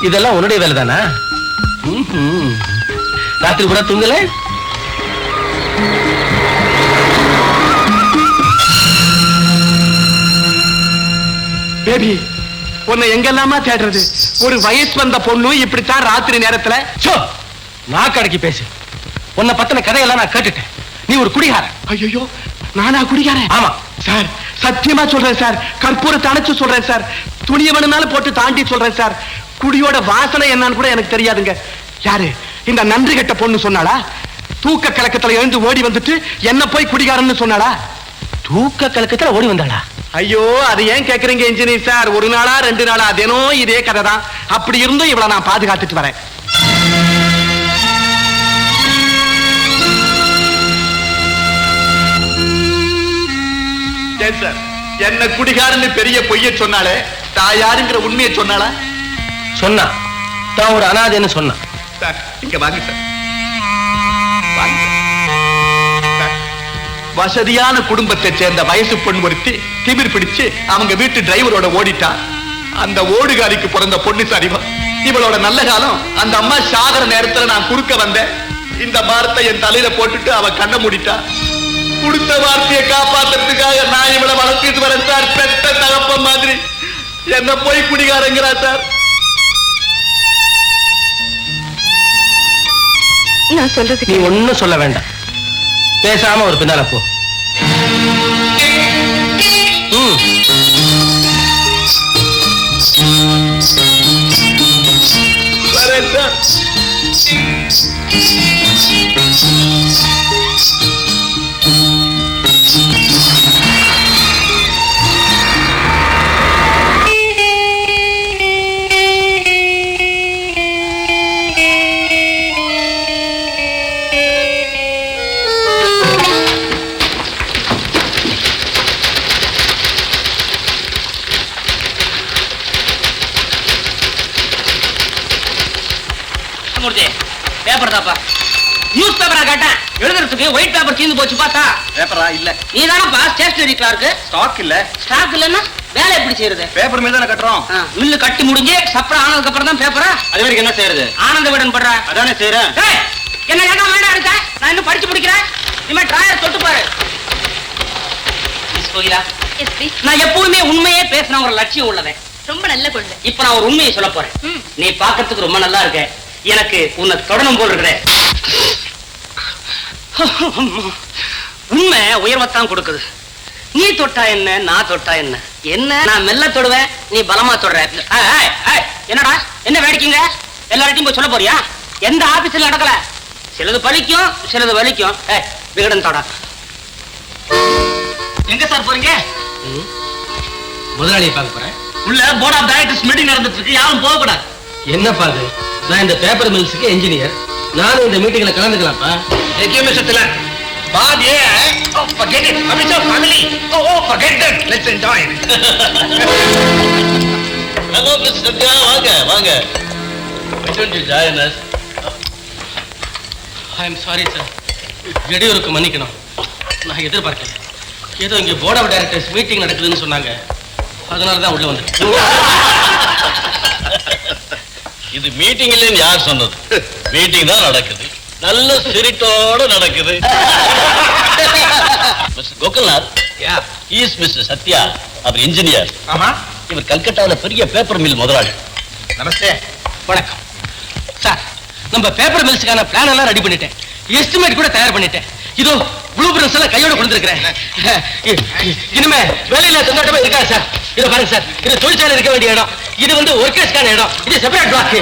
இதெல்லாம் உன்னுடைய வேலை தானா? ராத்திரி கூட தூங்கல? பேபி, உன்னை எங்கெல்லாமா தேடுறது? ஒரு வயசு வந்த பொண்ணு இப்படித்தான் ராத்திரி நேரத்துல. நாக்கடக்கி பேசு. உன்னை பத்தின கதையெல்லாம் நான் கேட்டுட்டேன். நீ ஒரு குடிகாரன். ஐயோ, நானா குடிகாரன்? ஆமா சார், சத்தியமா சொல்றேன் சார். கற்பூரத்தை அணைச்சு சொல்றேன் சார். துணிய வேணும்னாலும் போட்டு தாண்டி சொல்றேன் சார். குடியோட வாசனை என்னன்னு கூட எனக்கு தெரியாதுங்க. யாரு இந்த நன்றி கெட்ட பொண்ணு சொன்னாளா? தூக்க கலக்கத்துல எழுந்து ஓடி வந்துட்டு என்ன போய் குடிகாரன்னு சொன்னாளா? தூக்க கலக்கத்துல ஓடி வந்தாளா? ஐயோ, அது ஏன் கேக்குறீங்க இன்ஜினியர் சார்? ஒரு நாளா 2 நாளா தினம் இதே கதை தான். அப்படி இருந்தும் இவளை நான் பாதுகாத்துட்டு வரேன். சார், என்ன குடிகாரன்னு பெரிய பொய்ய சொன்னாலே தாயாருங்கிற உண்மையை சொன்னாளா? சொன்னா. தான் ஒரு அனாதைன்னு சொன்னா. சார், இங்க வாங்க சார். வசதியான குடும்பத்தை சேர்ந்த வயசு பொண்ணு ஒருத்தி திமிர் பிடிச்சு அவங்க வீட்டு டிரைவரோட ஓடிட்டா. அந்த ஓடுகாரிக்கு பிறந்த பொண்ணு சரிவா. இவளோட நல்ல காலம் அந்த அம்மா சாகர நேரத்துல நான் குறுக்க வந்தேன். இந்த வார்த்தை என் தலையில போட்டுட்டு அவ கண்ண மூடிட்டா. கொடுத்த வார்த்தையை காப்பாத்துறதுக்காக நான் இவளை வளர்த்திட்டு வரேன் சார். பெத்த தகப்ப மாதிரி என்ன போய் குடிகாரங்கிறா சார். நான் சொல்றது நீ ஒன்னும் சொல்ல வேண்டாம். பேசாம ஒரு பின்னால போ. வரேன் சார். பேப்பர் தாப்பா. நியூஸ் பேப்பரா கேட்டேன். எழுதுறதுக்கு ஒயிட் பேப்பர் தீர்ந்து போச்சு. பார்த்தா பேப்பரா இல்ல. நீ தானப்பா ஸ்டேஷனரி கிளார்க்கு. ஸ்டாக் இல்ல. ஸ்டாக் இல்லன்னா வேலை எப்படி செய்யறது? பேப்பர் மீது தானே கட்டுறோம். மில்லு கட்டி முடிஞ்சு சப்ளை ஆனதுக்கு அப்புறம் தான் பேப்பரா. அது வரைக்கும் என்ன செய்யறது? ஆனந்த விடன் பண்ற. அதானே செய்யறேன். என்ன கேட்டா வேண்டாம் இருக்க. நான் இன்னும் படிச்சு முடிக்கிறேன். இனிமே டிராயர் தொட்டு பாரு. மிஸ் கோகிலா, நான் எப்பவுமே உண்மையே பேசின ஒரு லட்சியம் உள்ளவன். ரொம்ப நல்ல கொள்ளை. இப்ப நான் ஒரு உண்மையை சொல்ல போறேன். நீ பாக்கிறதுக்கு ரொம்ப நல்லா இருக்க. எனக்கு உன்னை தொடணும் போல் இருக்கிறேன். உண்மை உயர்வத்தான் கொடுக்குது. நீ தொட்டா என்ன, நான் தொட்டா என்ன? என்ன நான் மெல்ல தொடுவேன், நீ பலமா தொடுற. என்னடா என்ன வேடிக்கைங்க? எல்லார்ட்டையும் போய் சொல்ல போறியா? எந்த ஆபீஸ்ல நடக்கல. சிலது பலிக்கும், சிலது வலிக்கும். விகடன் தொட. எங்க சார் போறீங்க? முதலாளியை பார்க்க போறேன். உள்ள போர்ட் ஆஃப் டைரக்டர்ஸ் மீட்டிங் நடந்துட்டு இருக்கு. யாரும் போக கூடாது. என்னப்பா அது? நான் இந்த பேப்பர் மில்ஸுக்கு என்ஜினியர். நானும் இந்த மீட்டிங்ல கலந்துக்கலாம்ப்பா. Hello, Mr. Satya. வாங்க வாங்க. Why don't you join us? I am sorry sir. இடையூறுக்கு மன்னிக்கணும். நான் எதிர்பார்க்கல. ஏதோ இங்க போர்ட் ஆஃப் டைரக்டர்ஸ் மீட்டிங் நடக்குதுன்னு சொன்னாங்க. அதனால தான் உள்ள வந்தேன். இது மீட்டிங் இல்லைன்னு யார் சொன்னது? மீட்டிங் தான் நடக்குது. நல்ல ஸ்பிரிட்டோட நடக்குது. Mister Gokulnath, he is Mr. Satya, அவர் இன்ஜினியர். ஆமா. இவர் கல்கட்டாவுல பெரிய பேப்பர் மில் முதலாளி. நமஸ்தே. வணக்கம் சார். நம்ம பேப்பர் மில்ஸுக்கான பிளான் எல்லாம் ரெடி பண்ணிட்டேன். எஸ்டிமேட் கூட தயார் பண்ணிட்டேன். இதோ ப்ளூ பிரிண்ட்ஸ் எல்லாம் கையோட கொடுத்துருக்கிறேன். இனிமே வேலையில தொண்டாட்டமா இருக்கா சார்? இதை பாருங்க சார். இது தொழிற்சாலை இருக்க வேண்டிய இடம். இது வந்து ஒர்க்கர்ஸ்க்கான இடம். இது செப்பரேட் பிளாக்.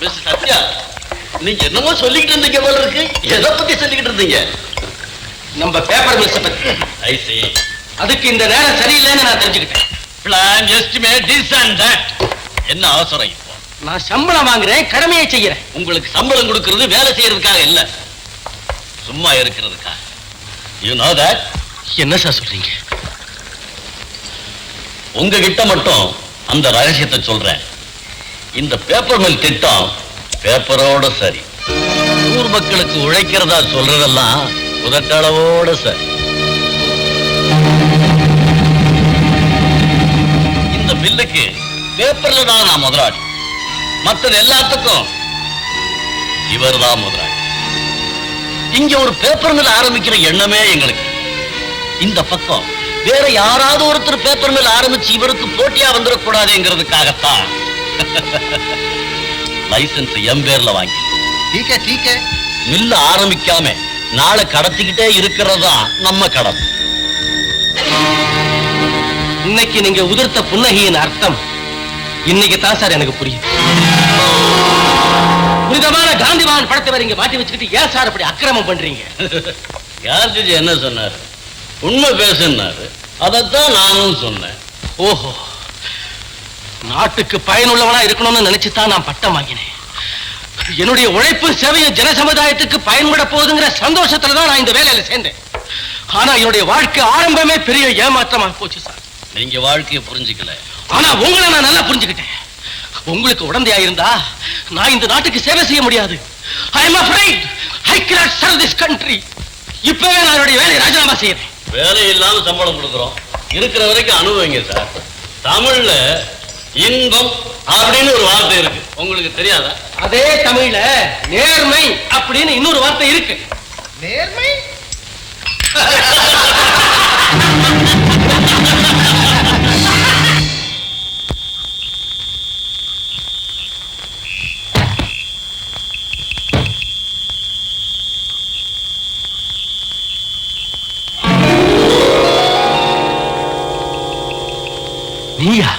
மிஸ்டர் சத்யா, நீங்க என்னமோ சொல்லிக்கிட்டு இருந்தீங்க போல இருக்கு. எதை பத்தி சொல்லிக்கிட்டு இருந்தீங்க? நம்ம பேப்பர் மில்ஸை பத்தி. I see. அதுக்கு இந்த நேரம் சரியில்லைன்னு நான் தெரிஞ்சுக்கிட்டேன். Plan, estimate, this and that. என்ன அவசரம் இப்போ? நான் சம்பளம் வாங்குறேன், கடமையை செய்யறேன். உங்களுக்கு சம்பளம் கொடுக்கிறது வேலை செய்யறதுக்காக இல்ல, சும்மா இருக்கிறதுக்காக. You know that? என்ன சார் சொல்றீங்க? உங்ககிட்ட மட்டும் அந்த ரகசியத்தை சொல்றேன். இந்த பேப்பர் மில் திட்டம் பேப்பரோட சரி. ஊர் மக்களுக்கு உழைக்கிறதா சொல்றதெல்லாம் உதட்டளவோட சரி. மில்லுக்கு பேப்பர்ல தான் நான் முதலாளி. மற்றது எல்லாத்துக்கும் இவர் தான் முதலாளி. இங்க ஒரு பேப்பர் மில் ஆரம்பிக்கிற எண்ணமே எங்களுக்கு. இந்த பக்கம் வேற யாராவது ஒருத்தர் பேப்பர் மில் ஆரம்பிச்சு இவருக்கு போட்டியா வந்துடக்கூடாதுங்கிறதுக்காகத்தான் லைசன்ஸ் எம் பேர்ல வாங்கி மில்ல ஆரம்பிக்காம நாளை கடத்திக்கிட்டே இருக்கிறதா நம்ம கடமை. இன்னைக்கு நீங்க உதிர்த்த புன்னகையின் அர்த்தம் இன்னைக்கு தான் சார் எனக்கு புரியுது. புனிதமான காந்திவான் படத்தை வேற இங்க மாட்டி வச்சுக்கிட்டு ஏன் சார் அப்படி அக்கிரமம் பண்றீங்க? யார் என்ன சொன்னாரு? உண்மை பேசுனாரு. அதைத்தான் நானும் சொன்னேன். ஓஹோ, நாட்டுக்கு பயனுள்ளவனா இருக்கணும்னு நினைச்சுதான் நான் பட்டம் வாங்கினேன். என்னுடைய உழைப்பு சேவையும் ஜன சமுதாயத்துக்கு பயன்பட போகுதுங்கிற சந்தோஷத்துலதான் நான் இந்த வேலையில சேர்ந்தேன். ஆனா என்னுடைய வாழ்க்கை ஆரம்பமே பெரிய ஏமாற்றமா போச்சு சார். நீங்க வாழ்க்கையை புரிஞ்சுக்கல. ஆனா உங்களை நான் நல்லா புரிஞ்சுக்கிட்டேன். உங்களுக்கு உடந்தையா இருந்தா நான் இந்த நாட்டுக்கு சேவை செய்ய முடியாது. I am afraid I cannot serve this country. இப்பவே நான் என்னுடைய வேலையை ராஜினாமா செய்யறேன். வேலை இல்லாம சம்பளம் கொடுக்குறோம். இருக்கிற வரைக்கும் அனுபவிங்க சார். தமிழ்ல இன்பம் அப்படின்னு ஒரு வார்த்தை இருக்கு, உங்களுக்கு தெரியாதா? அதே தமிழ்ல நேர்மை அப்படின்னு இன்னொரு வார்த்தை இருக்கு. நேர்மை நீயா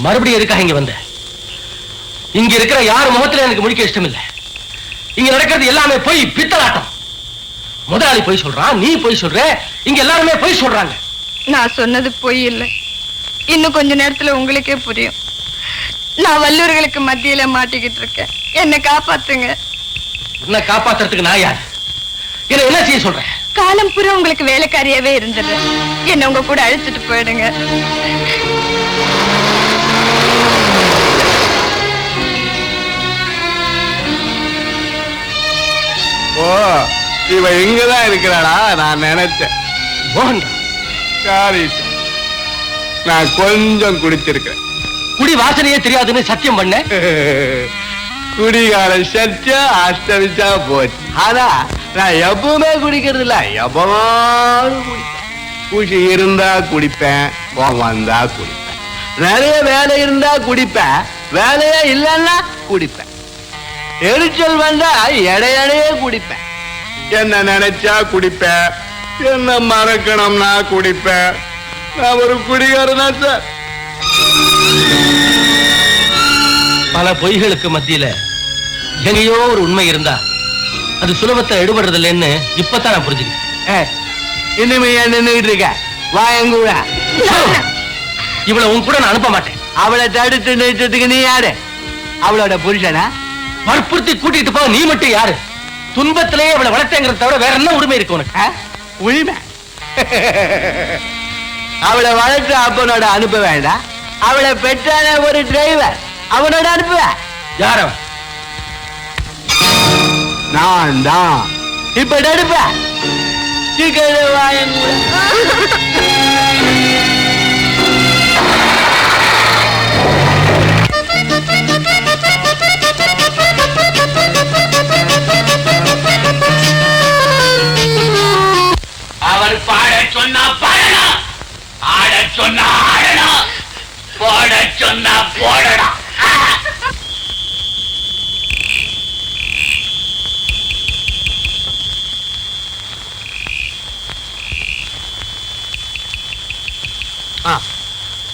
மறுபடியும் எதுக்காக இங்க வந்த? இங்க இருக்கிற யார் முகத்துல எனக்கு முடிக்க இஷ்டம் இல்லை. இங்க நடக்கிறது எல்லாமே போய் பித்தலாட்டம். முதலாளி போய் சொல்றான், நீ போய் சொல்ற, இங்க எல்லாருமே போய் சொல்றாங்க. நான் சொன்னது பொய் இல்லை. இன்னும் கொஞ்ச நேரத்துல உங்களுக்கே புரியும். நான் வல்லூர்களுக்கு மத்தியில மாட்டிக்கிட்டு இருக்கேன். என்னை காப்பாத்துங்க. உன்னை காப்பாத்துறதுக்கு நான் யார்? என்ன செய்ய சொல்றேன்? காலம் பூரா உங்களுக்கு வேலைக்காரியாவே இருந்தது. என்ன உங்க கூட அழைச்சிட்டு போயிடுங்க. ஓ, இவ இங்கதான் இருக்கிறாளா? நான் நினைச்சேன். மோகன், நான் கொஞ்சம் குடிச்சிருக்கேன். குடி வாசனையே தெரியாதுன்னு சத்தியம் பண்ண. குடிகார சர்ச்சா அஸ்தமிச்சா போச்சு. ஆனா நான் எப்பவுமே குடிக்கிறது இல்ல. எப்பவும் குடிப்பேன். குஷி இருந்தா குடிப்பேன், கோபம் வந்தா குடிப்பேன். நிறைய வேலை இருந்தா குடிப்பேன், வேலையே இல்லைன்னா குடிப்பேன். எரிச்சல் வந்தா இடையிடையே குடிப்பேன். என்ன நினைச்சா குடிப்பேன், என்ன மறக்கணும்னா குடிப்பேன். நான் ஒரு குடிகாரனா சார். பல பொய்களுக்கு மத்தியில எங்கேயோ ஒரு உண்மை இருந்தா அது சுலபத்தை எடுபடுறது இல்லைன்னு இப்பதான் நான் புரிஞ்சுக்கிறேன். இனிமே நின்றுட்டு இருக்க, வா எங்க கூட. இவளை உன் கூட நான் அனுப்ப மாட்டேன். அவளை தடுத்து நிறுத்தத்துக்கு நீ யாரு? அவளோட புருஷனா? வற்புறுத்தி கூட்டிட்டு போ. நீ மட்டும் யாரு? துன்பத்திலேயே அவளை வளர்த்தேங்கிறத தவிர வேற என்ன உரிமை இருக்கு உனக்கு? உரிமை? அவளை வளர்த்து அப்பனோட அனுப்ப வேண்டாம். அவளை பெற்றான ஒரு டிரைவர், அவனோட அனுப்புவ. யார் அவன்? நான் தான். இப்ப நடுப்ப அவர் பாட சொன்னா பாடணும், ஆட சொன்னா ஆடணும், போட சொன்னா போடணும்.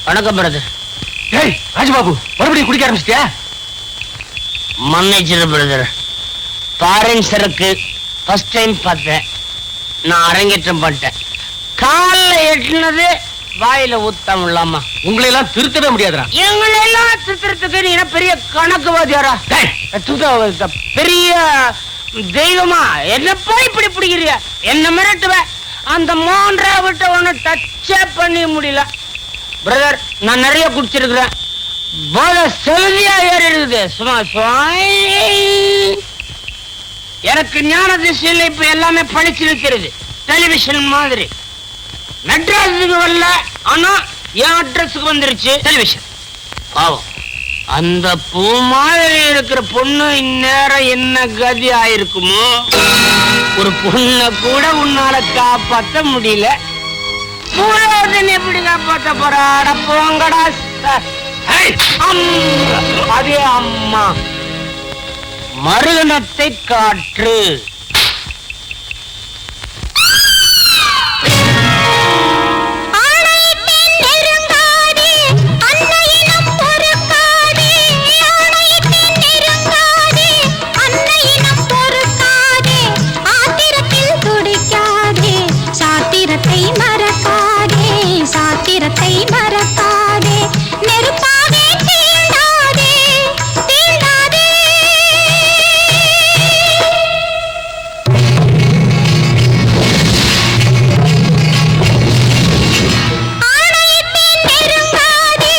வணக்கம் பிரதர். ஏய் ராஜபாபு, மறுபடியும் குடிக்க ஆரம்பிச்சிட்டியா? மன்னிச்சிரு பிரதர். பாரின் சரக்கு ஃபர்ஸ்ட் டைம் பார்த்தேன். நான் அரங்கேற்றம் பண்ணிட்டேன். காலில் எட்டினது வாயில ஊத்தாம இல்லாமா? உங்களை எல்லாம் திருத்தவே முடியாதுடா. எங்களை எல்லாம் திருத்துறதுக்கு நீ பெரிய கணக்குவாதியாரா? பெரிய தெய்வமா? என்ன போய் இப்படி பிடிக்கிறிய? என்ன மிரட்டுவ? அந்த மூன்றா விட்ட ஒண்ணு டச்சே பண்ணி முடியல பிரதர். நான் நிறைய குடிச்சிருக்கிறேன். போல செலுதியா ஏறி இருக்குது. சும்மா எனக்கு ஞான திசையில் இப்ப எல்லாமே படிச்சு இருக்கிறது. டெலிவிஷன் மாதிரி. மெட்ராஸுக்கு வரல, ஆனா என் அட்ரஸுக்கு வந்துருச்சு டெலிவிஷன். பாவம், அந்த பூ மாதிரி இருக்கிற பொண்ணு இந்நேரம் என்ன கதி ஆயிருக்குமோ? ஒரு பொண்ணை கூட உன்னால காப்பாற்ற முடியல, எப்படி காப்பாற்ற போறாட? போங்கடா அதே அம்மா. மருகணத்தை காற்று. சாத்திரத்தை மறக்காதே, நெருப்பாதே, தீண்டாதே, தீண்டாதே. ஆணையிட்டேன் நெருங்காதே,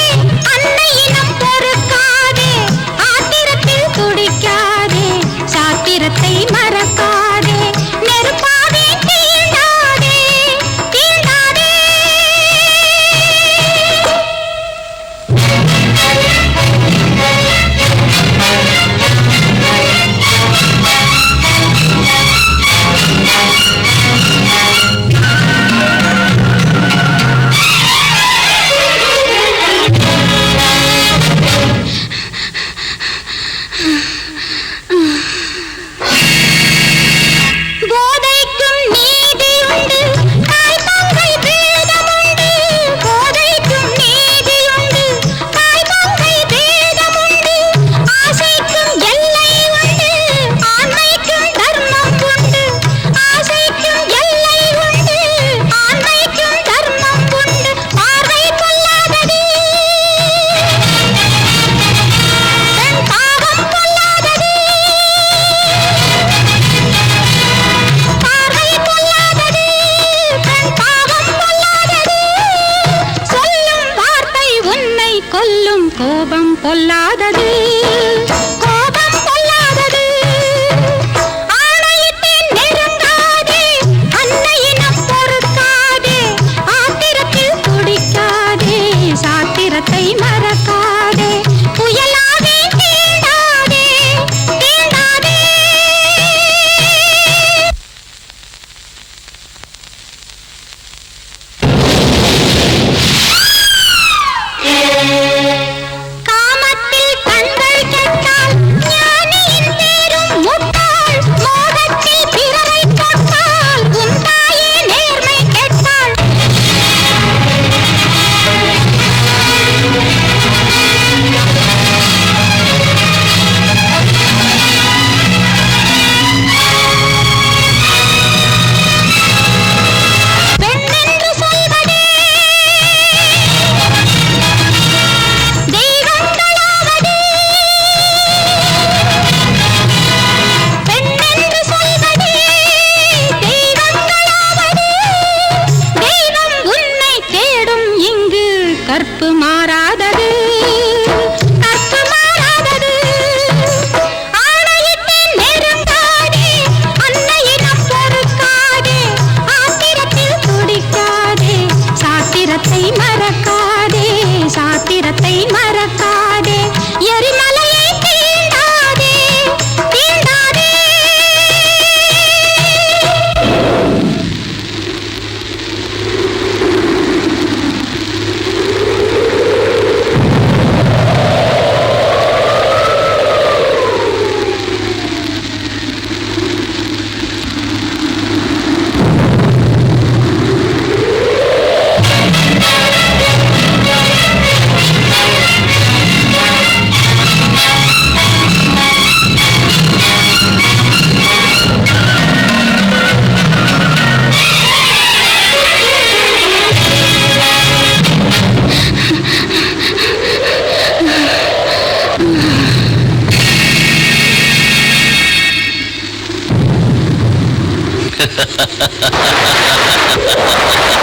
அன்னையினம் பொறுக்காதே, ஆத்திரத்தில் துடிக்காதே, சாத்திரத்தை மறக்காதே, நெருப்பாதே, தீண்டாதே, தீண்டாதே. போதைக்கும் நீதியுண்டு, தாய் தங்கை பேதமுண்டு. போதைக்கும் நீதியுண்டு, தாய் தங்கை பேதமுண்டு. ஆசைக்கும் எல்லை உண்டு, ஆண்மைக்கும் தர்மம் உண்டு. ஆசைக்கும் எல்லை உண்டு, ஆண்மைக்கும் தர்மம் உண்டு. பார்வை கொள்ளாதது, பெண் பாவம் கொள்ளாதது. பார்வை கொள்ளாதது, பெண் பாவம் கொள்ளாதது. சொல்லும் வார்த்தை உன்னை கொல்லும், கோபம் பொல்லாதது.